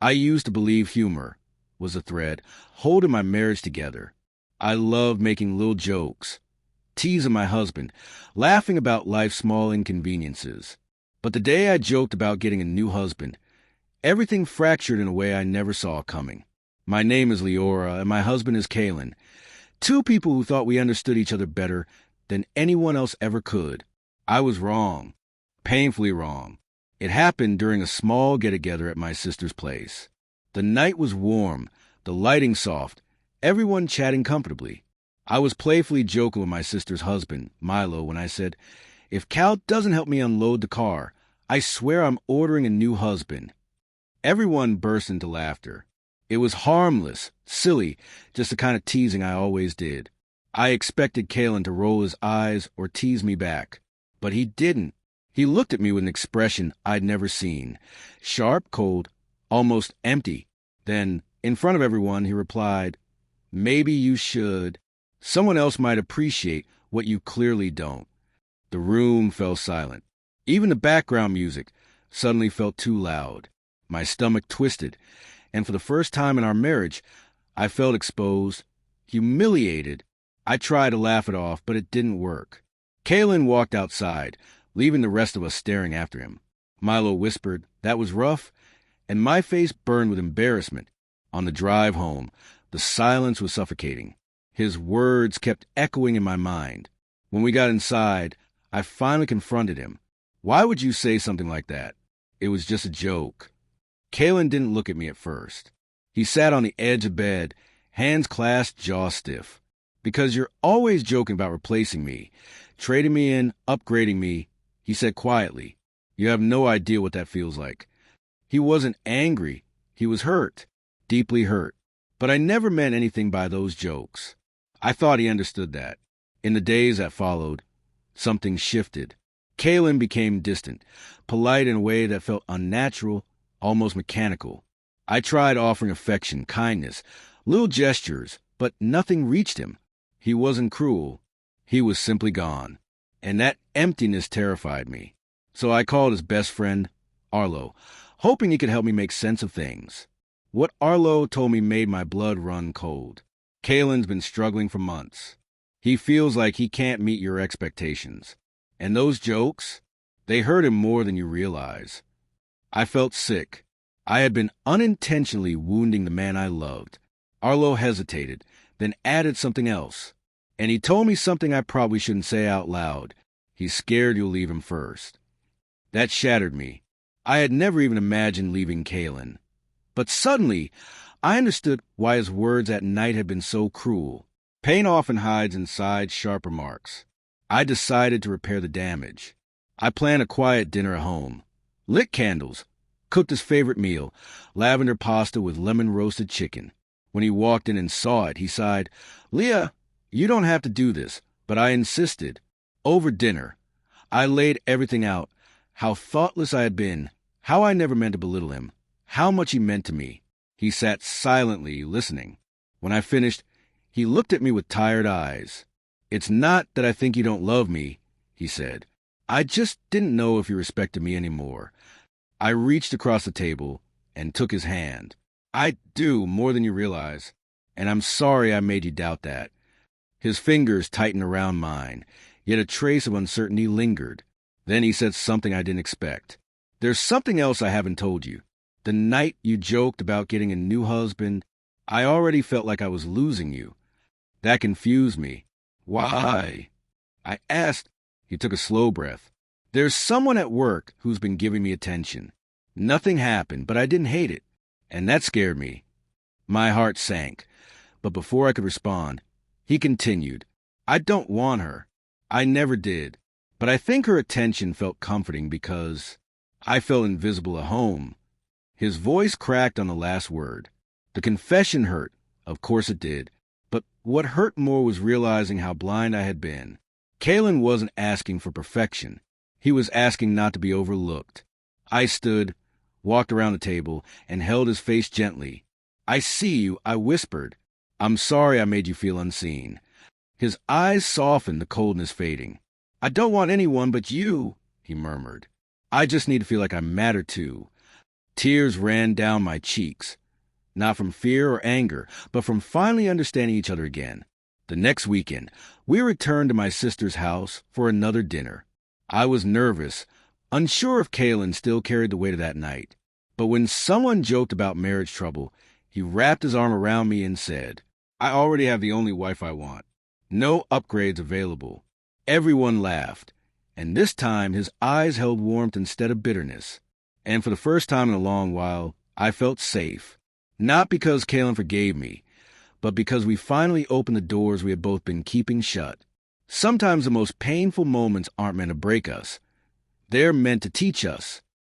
I used to believe humor was a thread holding my marriage together. I loved making little jokes, teasing my husband, laughing about life's small inconveniences. But the day I joked about getting a new husband, everything fractured in a way I never saw coming. My name is Leora, and my husband is Kalen. Two people who thought we understood each other better than anyone else ever could. I was wrong. Painfully wrong. It happened during a small get-together at my sister's place. The night was warm, the lighting soft, everyone chatting comfortably. I was playfully joking with my sister's husband, Milo, when I said, "If Cal doesn't help me unload the car, I swear I'm ordering a new husband." Everyone burst into laughter. It was harmless, silly, just the kind of teasing I always did. I expected Kalen to roll his eyes or tease me back, but he didn't. He looked at me with an expression I'd never seen. Sharp, cold, almost empty. Then, in front of everyone, he replied, "Maybe you should. Someone else might appreciate what you clearly don't." The room fell silent. Even the background music suddenly felt too loud. My stomach twisted, and for the first time in our marriage, I felt exposed, humiliated. I tried to laugh it off, but it didn't work. Kalen walked outside, leaving the rest of us staring after him. Milo whispered, "That was rough," and my face burned with embarrassment. On the drive home, the silence was suffocating. His words kept echoing in my mind. When we got inside, I finally confronted him. "Why would you say something like that? It was just a joke." Kalen didn't look at me at first. He sat on the edge of bed, hands clasped, jaw stiff. "Because you're always joking about replacing me, trading me in, upgrading me," he said quietly. "You have no idea what that feels like." He wasn't angry. He was hurt, deeply hurt. But I never meant anything by those jokes. I thought he understood that. In the days that followed, something shifted. Kalen became distant, polite in a way that felt unnatural, almost mechanical. I tried offering affection, kindness, little gestures, but nothing reached him. He wasn't cruel. He was simply gone. And that emptiness terrified me. So I called his best friend, Arlo, hoping he could help me make sense of things. What Arlo told me made my blood run cold. Kalen's been struggling for months. He feels like he can't meet your expectations. And those jokes, they hurt him more than you realize. I felt sick. I had been unintentionally wounding the man I loved. Arlo hesitated, then added something else. And he told me something I probably shouldn't say out loud. He's scared you'll leave him first. That shattered me. I had never even imagined leaving Kalen. But suddenly, I understood why his words at night had been so cruel. Pain often hides inside sharper marks. I decided to repair the damage. I planned a quiet dinner at home. Lit candles. Cooked his favorite meal, lavender pasta with lemon-roasted chicken. When he walked in and saw it, he sighed, "Leah, you don't have to do this," but I insisted. Over dinner, I laid everything out, how thoughtless I had been, how I never meant to belittle him, how much he meant to me. He sat silently, listening. When I finished, he looked at me with tired eyes. "It's not that I think you don't love me," he said. "I just didn't know if you respected me anymore." I reached across the table and took his hand. "I do, more than you realize, and I'm sorry I made you doubt that." His fingers tightened around mine, yet a trace of uncertainty lingered. Then he said something I didn't expect. "There's something else I haven't told you. The night you joked about getting a new husband, I already felt like I was losing you. That confused me." "Why?" I asked. He took a slow breath. "There's someone at work who's been giving me attention. Nothing happened, but I didn't hate it, and that scared me." My heart sank, but before I could respond, he continued, "I don't want her. I never did. But I think her attention felt comforting because I felt invisible at home." His voice cracked on the last word. The confession hurt, of course it did, but what hurt more was realizing how blind I had been. Kalen wasn't asking for perfection. He was asking not to be overlooked. I stood, walked around the table, and held his face gently. "I see you," I whispered. "I'm sorry I made you feel unseen." His eyes softened, the coldness fading. "I don't want anyone but you," he murmured. "I just need to feel like I matter too." Tears ran down my cheeks, not from fear or anger, but from finally understanding each other again. The next weekend, we returned to my sister's house for another dinner. I was nervous, unsure if Kalen still carried the weight of that night. But when someone joked about marriage trouble, he wrapped his arm around me and said, "I already have the only wife I want. No upgrades available." Everyone laughed, and this time his eyes held warmth instead of bitterness. And for the first time in a long while, I felt safe. Not because Kalen forgave me, but because we finally opened the doors we had both been keeping shut. Sometimes the most painful moments aren't meant to break us. They're meant to teach us.